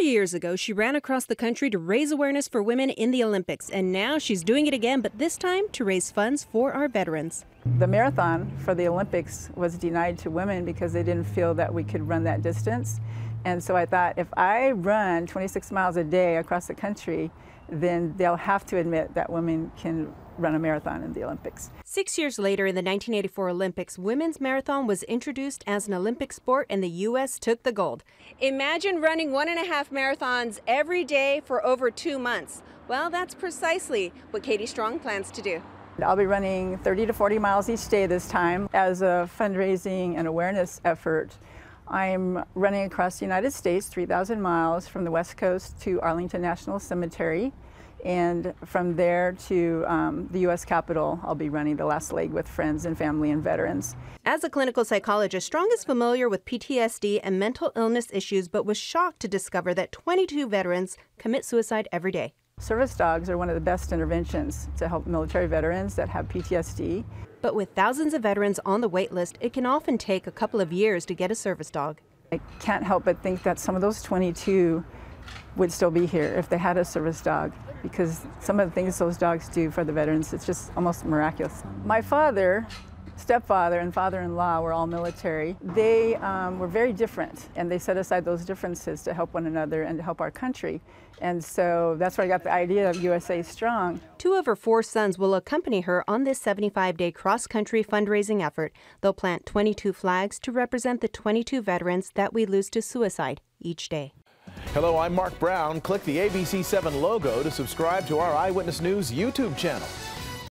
40 years ago, she ran across the country to raise awareness for women in the Olympics, and now she's doing it again, but this time to raise funds for our veterans. The marathon for the Olympics was denied to women because they didn't feel that we could run that distance. And so I thought, if I run 26 miles a day across the country, then they'll have to admit that women can run a marathon in the Olympics. 6 years later, in the 1984 Olympics, women's marathon was introduced as an Olympic sport, and the U.S. took the gold. Imagine running 1.5 marathons every day for over 2 months. Well, that's precisely what Katie Strong plans to do. I'll be running 30 to 40 miles each day this time as a fundraising and awareness effort. I'm running across the United States, 3,000 miles from the West Coast to Arlington National Cemetery, and from there to the U.S. Capitol. I'll be running the last leg with friends and family and veterans. As a clinical psychologist, Strong is familiar with PTSD and mental illness issues, but was shocked to discover that 22 veterans commit suicide every day. Service dogs are one of the best interventions to help military veterans that have PTSD. But with thousands of veterans on the wait list, it can often take a couple of years to get a service dog. I can't help but think that some of those 22 would still be here if they had a service dog, because some of the things those dogs do for the veterans, it's just almost miraculous. My father, stepfather, and father-in-law were all military. They were very different, and they set aside those differences to help one another and to help our country. And so that's where I got the idea of USA Strong. 2 of her 4 sons will accompany her on this 75-day cross-country fundraising effort. They'll plant 22 flags to represent the 22 veterans that we lose to suicide each day. Hello, I'm Mark Brown. Click the ABC7 logo to subscribe to our Eyewitness News YouTube channel.